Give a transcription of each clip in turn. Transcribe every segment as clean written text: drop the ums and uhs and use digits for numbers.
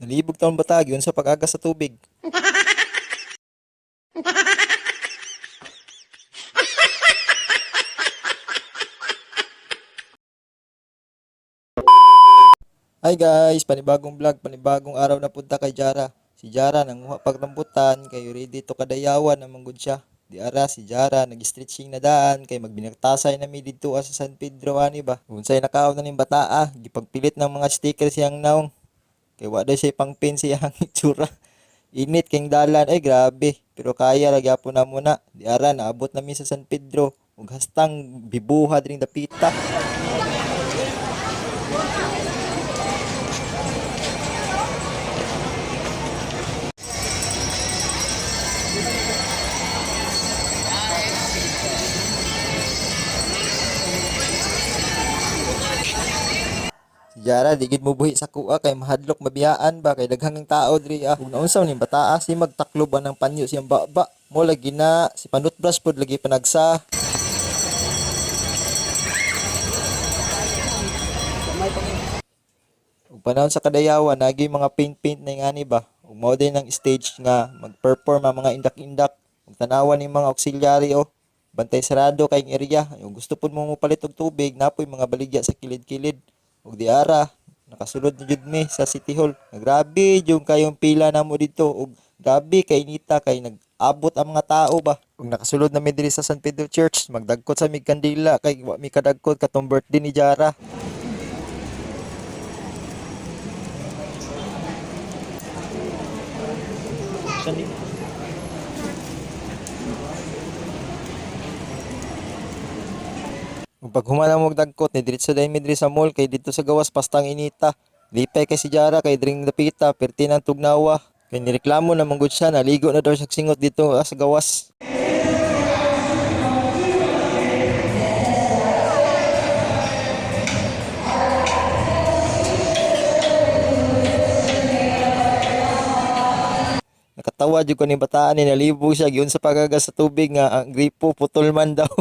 Nalibog taon batag yun sa pag-aga sa tubig. Hi guys, panibagong vlog, panibagong araw na punta kay Jara. Si Jara nanguha pagrambutan, kay ready to kadayawan na manggod siya. Di ara si Jara nag-stretching na daan kay magbinagtasay na mi didto sa San Pedro ani ba. Unsay nakaon na ning bataa, gipagpilit ng mga sticker siyang naong. Kay wa daw siya pang-pin siyang itsura. Init king dalan ay grabe, pero kaya ra gyapon na muna. Di ara naabot na mi sa San Pedro ug hastang bibuha dring dapita. Si Jara di gid mo buhi sa kuha kay mahadlok mabiyaan ba kay daghang ang tao diri ah. Ug naunsaw ning bataa si magtakloban ng panyo siyang baba. Mo lagi na si panutbras pod lagi panagsa. Ug panahon sa kadayawan nagi mga paint na ngani ba. Ug mao din ang stage nga mag-perform ang mga indak-indak. Ug tanawan ning mga auxiliary o bantay sarado kay area. Ug gusto pud mo mopalit og tubig napoy mga baligya sa kilid-kilid. Ug di ara nakasulod na jud mi sa City Hall. Grabe yung kayong pila namo dito ug grabe kay inita kay nag-abot ang mga tao ba. Ug nakasulod na mi diri sa San Pedro Church, magdagkot sa mig kandila kay wa mi kadagkot katong birthday ni Jara. Ug pag humana mo og dagkot ni diretso dai mi diri sa mall kay dito sa gawas pastang inita. Lipay kay si Jara kay dring dapita perti ng tugnawa. Kay nireklamo na manggod siya naligo na daw siya singot dito sa gawas. Nakatawa jud ko ni bataan ni nalibog siya giun sa pagagas sa tubig nga ang gripo putol man daw.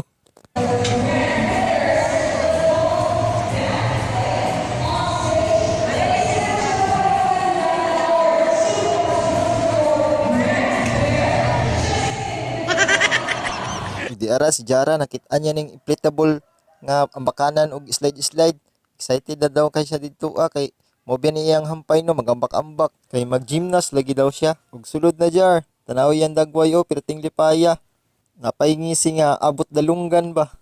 Di ara si Jara nakita niya ning inflatable nga ambakanan og slide. Excited na daw kay siya dito kay mo biya niyang hampay no magambak-ambak kay mag-gymnast lagi daw siya. Ug sulod na Jar, tanaw yan dagway o perting lipaya. Napay ngisi nga abot dalunggan ba.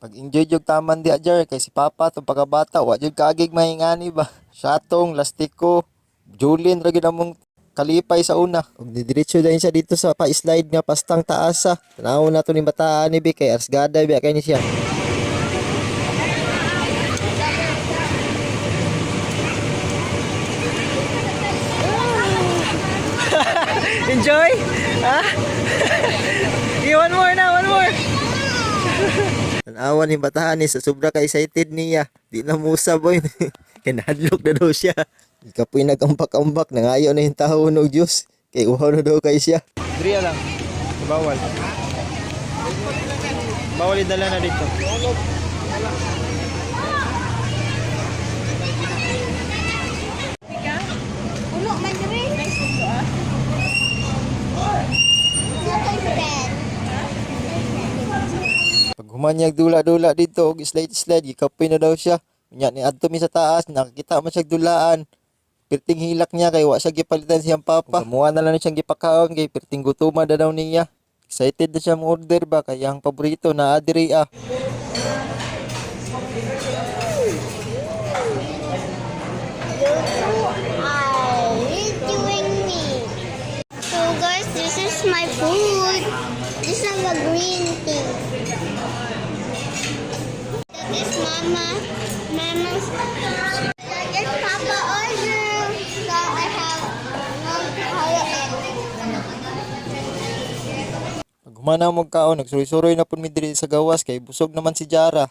Pag-enjoy jud taman di Jar kay si Papa tong pagkabata wa jud kaagig mahingani ba. Syatong, lastiko, Julien ra gyud among kalipay sa una. Ug didiretso dayon siya dito sa pa-slide nga pastang taasa. Tanaw na to ni bataan ni Bi kay arsgada biya kay ni siya. Enjoy? Ha? One more na, one more. Tanawan ni bataan ni sa sobra ka excited niya. Di na musa boy. Kinahadlok na daw siya. Ikapoy nagambak-ambak nangayo na yung tao ng Diyos. Kay uhaw na daw kay siya. Driya lang. Bawal. Bawal idala na dito. Ulo man diri. Pag humanyag dula-dula dito og slide, ikapoy na daw siya. Nya ni adto mi sa taas, nakakita man siya dulaan. Perting hilak niya kay wa siya gipalitan siyang papa. Kamuha na lang siyang gipakaon kay perting gutuman na daw niya. Excited na siya mo order ba kay ang paborito na adiri ah. Are you doing me? So guys, this is my food. This is a green tea. This is Mama's. Yes, Papa order. So I have Pag humana mo kaon, nagsuroy-suroy na pud mi diri sa gawas kay busog naman si Jara.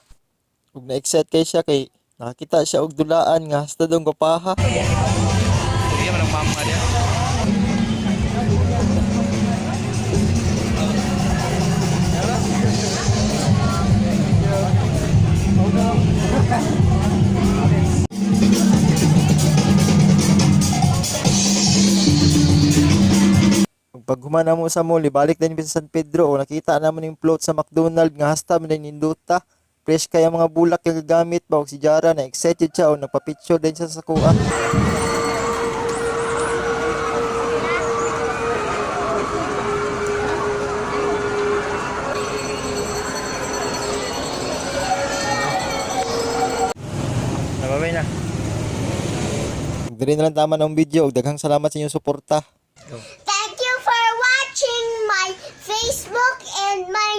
Ug na-excite kay siya kay nakakita siya og dulaan nga hasta daw gapaha. Hindi man ang mama niya. pag humana mo sa mall, balik din sa San Pedro o nakita naman yung float sa McDonald's nga hasta man din ninduta. Fresh kaya mga bulak yung gagamit ba o si Jara na excited siya o nagpa-picture din siya sa kuha. Nababay na. Diri na lang tama ng video ug daghang salamat sa inyong suporta. Thank you for watching my Facebook and my